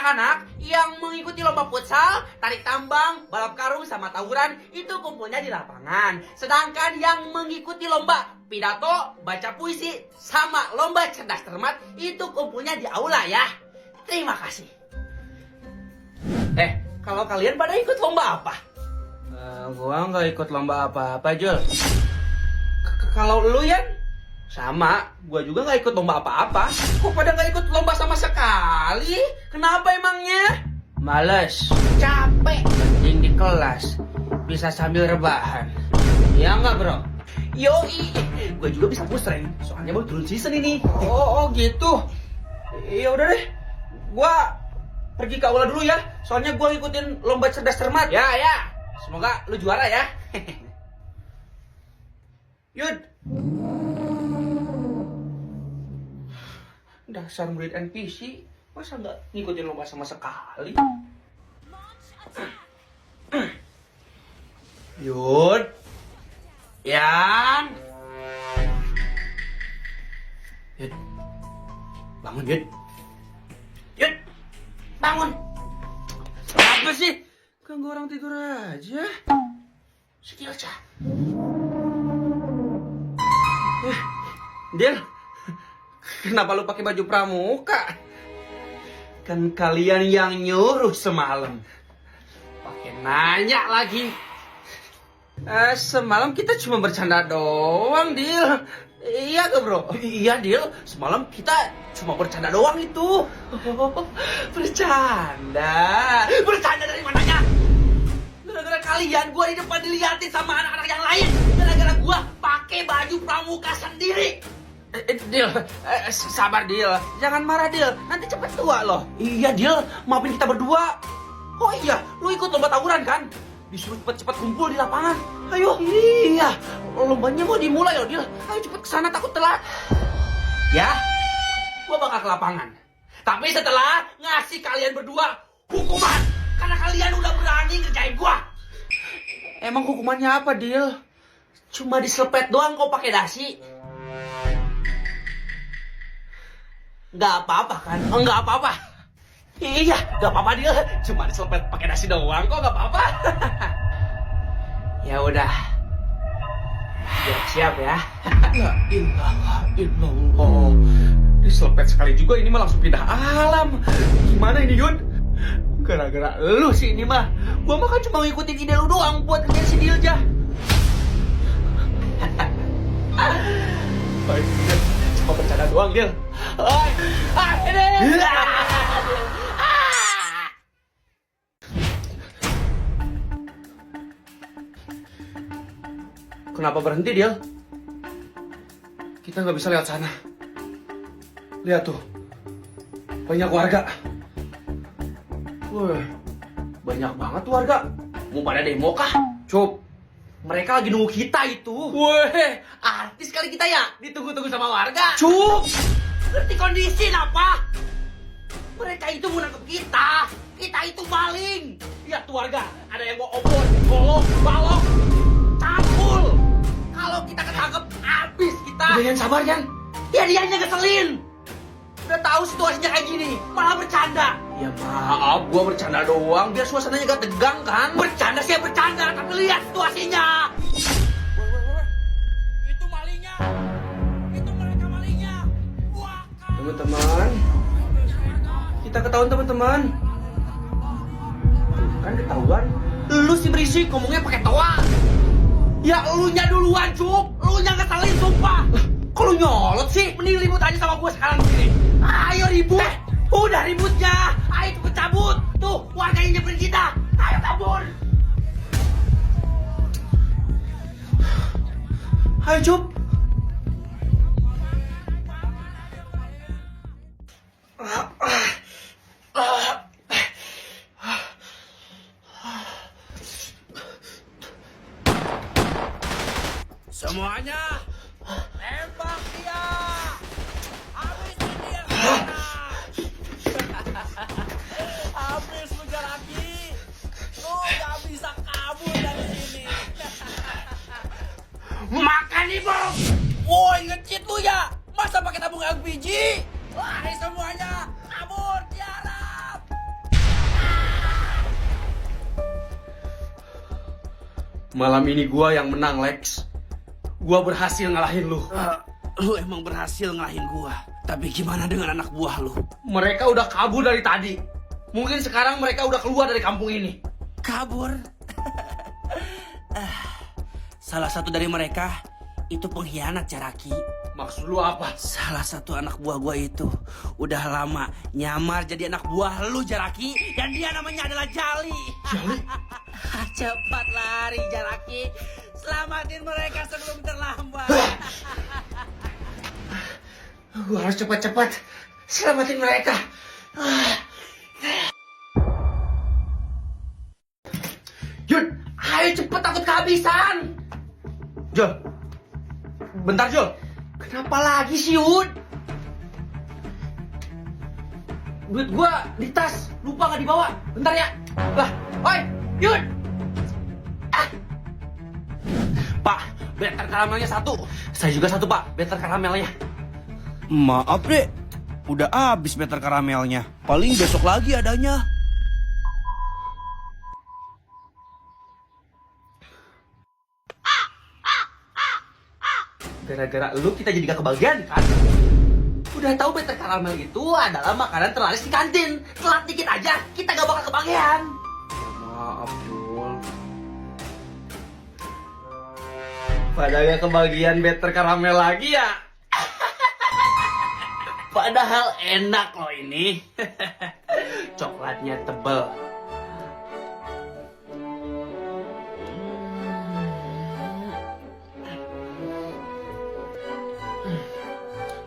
Anak-anak yang mengikuti lomba futsal, tarik tambang, balap karung, sama tawuran itu kumpulnya di lapangan. Sedangkan yang mengikuti lomba pidato, baca puisi, sama lomba cerdas cermat itu kumpulnya di aula ya. Terima kasih. Kalau kalian pada ikut lomba apa? Gua nggak ikut lomba apa-apa, Jul. Kalau lu, Yan? Sama, gua juga nggak ikut lomba apa-apa. Kok pada nggak ikut lomba sama sekali? Kenapa emangnya? Males, capek, mending di kelas. Bisa sambil rebahan. Ya nggak, bro? Yoi, gua juga bisa pusreng. Soalnya baru turun season ini. Oh gitu. Ya udah deh, gua pergi ke aula dulu ya. Soalnya gua ngikutin lomba cerdas cermat. Ya. Semoga lu juara ya. Yud. Dasar murid NPC, masa nggak ngikutin lomba sama sekali? Yud, Yan, Yud, bangun Yud, Yud, bangun. Apa sih? Ganggu orang tidur aja. Sedih aja. Dil, kenapa lu pakai baju pramuka? Kan kalian yang nyuruh semalam. Pakai nanya lagi. Semalam kita cuma bercanda doang, Dil. Iya gak, bro? Iya, Dil. Semalam kita cuma bercanda doang itu. Bercanda. Bercanda dari mananya? Gara-gara kalian, gua di depan diliatin sama anak-anak yang lain. Gara-gara gua pakai baju pramuka sendiri. Dil, sabar Dil, jangan marah Dil, nanti cepet tua loh. Iya Dil, maafin kita berdua. Oh iya, lu ikut lomba tawuran kan? Disuruh cepet-cepet kumpul di lapangan. Ayo. Iya, lombanya mau dimulai loh Dil. Ayo cepet kesana, takut telat. Ya, gua bakal ke lapangan. Tapi setelah ngasih kalian berdua hukuman, karena kalian udah berani ngerjain gua. Emang hukumannya apa Dil? Cuma diselepet doang kok pakai dasi. Nggak apa-apa kan? Nggak apa-apa. Iya, nggak apa-apa dia. Cuma diselepet pakai nasi doang kok, nggak apa-apa. Ya udah. Siap ya. La ilaha illallah. Diselepet sekali juga ini mah langsung pindah alam. Gimana ini Yun? Gara-gara lu sih ini mah. Gua mah kan cuma ngikutin ide lu doang buat ngerjain si Dilja. Baik, cuma bercanda doang, Dil. Ini. Kenapa berhenti, Dil? Kita nggak bisa lewat sana. Lihat tuh, banyak warga. Wah, banyak banget warga. Mau pada demo kah? Cup, mereka lagi nunggu kita itu. Weh, artis kali kita ya, ditunggu-tunggu sama warga. Cup, ngerti kondisi apa? Mereka itu mau nangkep kita. Kita itu maling. Lihat tuh warga, ada yang mau obor, golok, balok, cangkul. Kalau kita ketangkep, habis kita. Udah Yan, sabar Yan. Ya dia aja ngeselin. Udah tahu situasinya kayak gini, malah bercanda. Ya maaf, gua bercanda doang biar suasananya gak tegang kan. Bercanda sih bercanda, tapi lihat situasinya. Itu malingnya. Itu mereka malingnya. Teman-teman, kita ketahuan teman-teman. Kan ketahuan. Lu sih berisik ngomongnya pakai toa. Ya elunya duluan, Cuk. Elunya ngeselin sumpah. Kok lu nyolot sih? Mending ribut aja sama gue sekarang sini. Ayo ribut. Udah ributnya. Ayo cepet cabut. Tuh, warganya nyamperin kita. Ayo kabur. Ayo, Cup. Semuanya tembak dia. Habisin dia. Habis lu lagi. Lu gak bisa kabur dari sini. Makan nih bos. Woi ngecit lu ya. Masa pakai tabung LPG? Lari semuanya. Kabur tiarap. Malam ini gua yang menang, Lex. Gua berhasil ngalahin lu. Lu emang berhasil ngalahin gua. Tapi gimana dengan anak buah lu? Mereka udah kabur dari tadi. Mungkin sekarang mereka udah keluar dari kampung ini. Kabur? Salah satu dari mereka itu pengkhianat, Jaraki. Maksud lu apa? Salah satu anak buah gua itu udah lama nyamar jadi anak buah lu, Jaraki. Dan dia namanya adalah Jali. Jali? Cepat lari, Jaraki. Selamatin mereka sebelum terlambat. Gua harus cepat-cepat selamatin mereka. Yud, ayo cepet, takut kehabisan. Jol, bentar Jol. Kenapa lagi sih Yud? Duit gua di tas, lupa nggak dibawa. Bentar ya. Lah, oi, Yud. Pak, better karamelnya satu. Saya juga satu Pak, better karamelnya. Maaf dek, udah habis better karamelnya. Paling besok lagi adanya. Gara-gara lu kita jadi gak kebagian kan? Udah tahu better karamel itu adalah makanan terlaris di kantin. Telat dikit aja, kita gak bakal kebagian. Maaf, Jul. Padahal gak kebagian better karamel lagi ya. Padahal enak loh ini. Coklatnya tebel.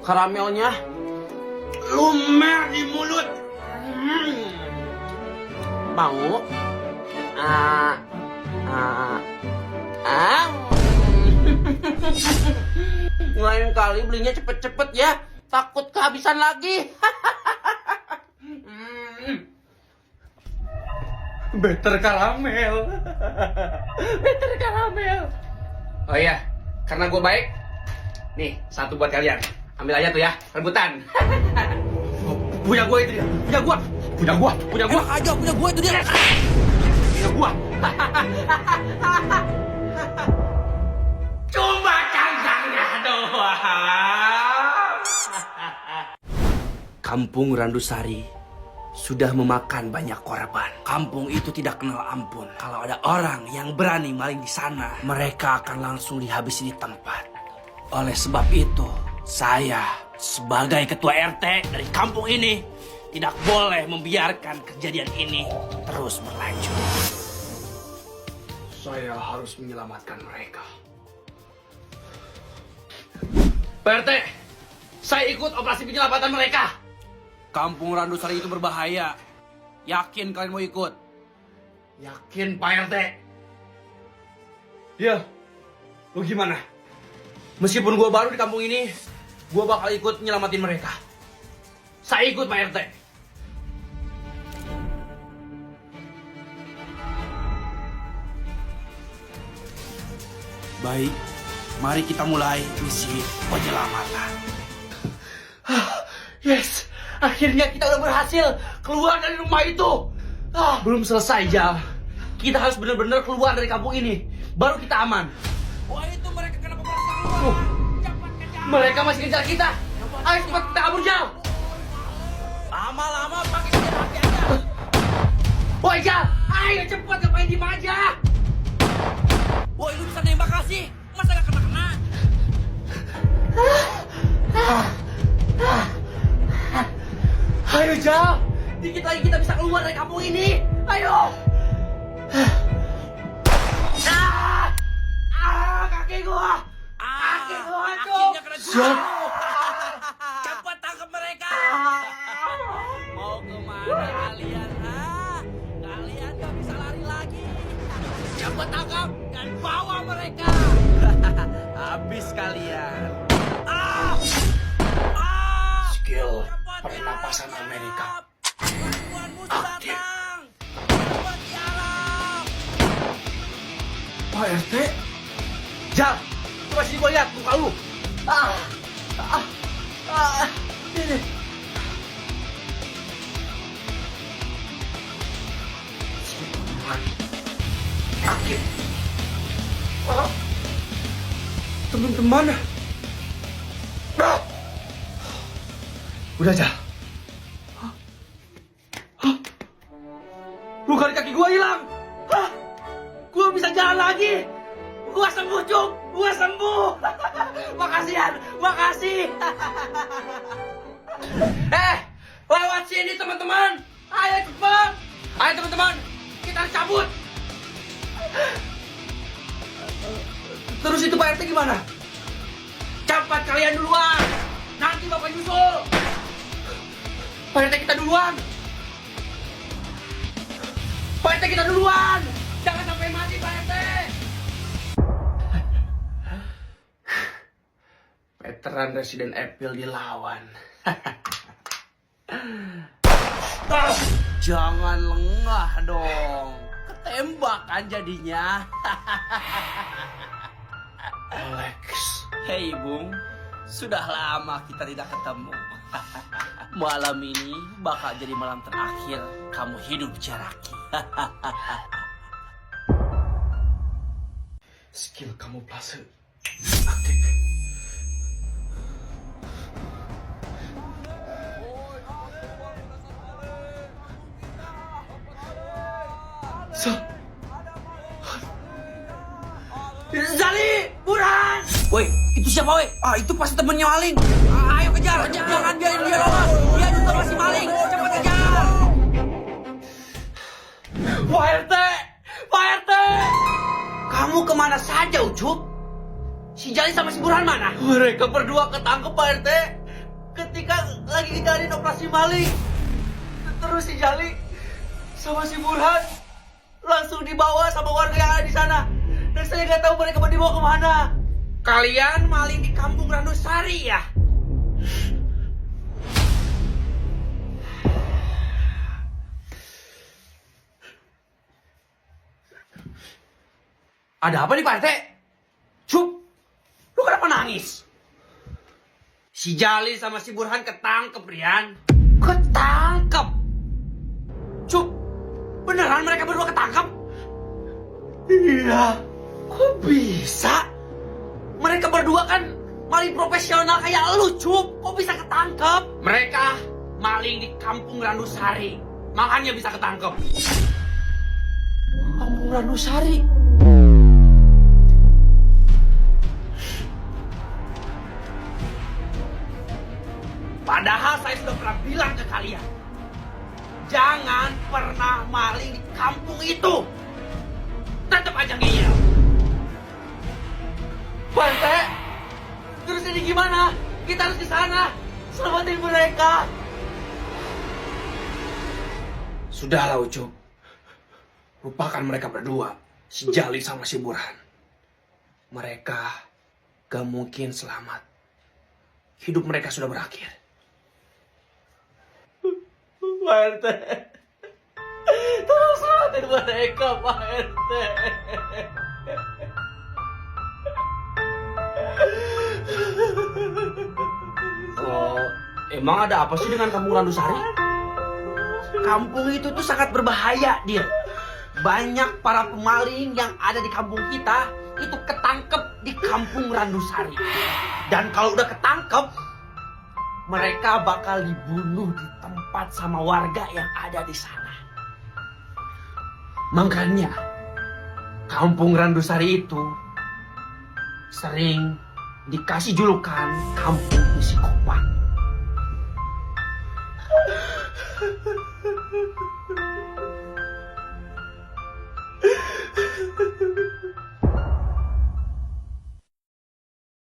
Karamelnya lumer di mulut. Mau? Lain kali belinya cepet-cepet ya. Takut kehabisan lagi. Better karamel. Better karamel. Oh iya, karena gue baik. Nih, satu buat kalian. Ambil aja tuh ya, rebutan. Punya gue itu dia. Punya gue. Punya gue. Punya gue. Enak aja, punya gue itu dia. Punya gue. Cuma kandangnya doang. Kampung Randusari sudah memakan banyak korban. Kampung itu tidak kenal ampun. Kalau ada orang yang berani maling di sana, mereka akan langsung dihabisi di tempat. Oleh sebab itu, saya sebagai ketua RT dari kampung ini tidak boleh membiarkan kejadian ini terus berlanjut. Saya harus menyelamatkan mereka. Pak RT, saya ikut operasi penyelamatan mereka. Kampung Randusari itu berbahaya. Yakin kalian mau ikut? Yakin Pak RT? Ya, lu gimana? Meskipun gue baru di kampung ini, gue bakal ikut nyelamatin mereka. Saya ikut Pak RT. Baik, mari kita mulai misi penyelamatan. Yes, akhirnya kita udah berhasil keluar dari rumah itu. Belum selesai, Jal. Kita harus benar-benar keluar dari kampung ini. Baru kita aman. Wah, itu mereka kenapa merasa keluar? Cepat kejar. Mereka masih kejar kita. Ayo cepat kita kabur, Jal. Lama-lama pakai senjata api aja. Woi, Jal. Ayo cepat, ngapain diem aja. Woi, lu bisa nembak kasih. Masa gak kena-kena? Ayo, Jal. Dikit lagi kita bisa keluar dari kampung ini. Ayo. Kaki gua. Kaki gua, Cuk. Akhirnya kena jauh. Cepat tangkap mereka. Mau kemana kalian? Kalian gak bisa lari lagi. Cepat tangkap dan bawa mereka. Habis kalian. Skill pernapasan Amerika. Aktif. Pak RT? Jal, coba sini gua lihat muka lu. Ini. Aktif. Teman-teman. Udah aja. Luka di kaki gua hilang. Hah? Gua bisa jalan lagi. Gua sembuh, Cuk. Gua sembuh. Makasih, Han. Makasih. Lewat sini, teman-teman. Ayo cepat. Ayo, teman-teman. Kita harus cabut. Terus itu Pak RT gimana? Cepat kalian duluan. Nanti Bapak nyusul. Pak RT kita duluan. Pak RT kita duluan. Jangan sampai mati Pak RT. Veteran Resident Evil dilawan. Jangan lengah dong. Ketembakan jadinya. Alex. Hei Bung, sudah lama kita tidak ketemu. Malam ini bakal jadi malam terakhir kamu hidup Jaraki. Skill kamuflase aktif. Zali, Burhan. Woi, itu siapa woi? Itu pasti temennya maling. Ayo kejar, jangan biarin dia lolos. Dia juga masih maling. Cepat kejar. Pak RT, Pak RT. Kamu kemana saja, Ucup? Si Jali sama si Burhan mana? Mereka berdua ketangkep Pak RT ketika lagi ngadain operasi maling. Terus si Jali sama si Burhan langsung dibawa sama warga yang ada di sana. Dan saya nggak tahu mereka mau dibawa kemana. Kalian maling di kampung Randusari ya? Ada apa nih Pak RT? Cup, lu kenapa nangis? Si Jali sama si Burhan ketangkep, Rian. Ketangkep? Cup, beneran mereka berdua ketangkep? Iya. Kok bisa? Mereka berdua kan maling profesional kayak lu, Cup. Kok bisa ketangkep? Mereka maling di kampung Randusari. Makanya bisa ketangkep. Kampung Randusari? Padahal saya sudah pernah bilang ke kalian, jangan pernah maling di kampung itu. Tetap aja ngeyel. Pak RT, terus ini gimana? Kita harus ke sana. Selamatin mereka. Sudahlah Ucup. Lupakan mereka berdua. Si Jali sama si Burhan. Mereka gak mungkin selamat. Hidup mereka sudah berakhir. Pak RT, tolong selamatin mereka, Pak RT. Oh, emang ada apa sih dengan kampung Randusari? Kampung itu tuh sangat berbahaya, Dir. Banyak para pemaling yang ada di kampung kita itu ketangkep di kampung Randusari. Dan kalau udah ketangkep, mereka bakal dibunuh di tempat sama warga yang ada di sana. Makanya, kampung Randusari itu sering dikasih julukan kampung psikopat.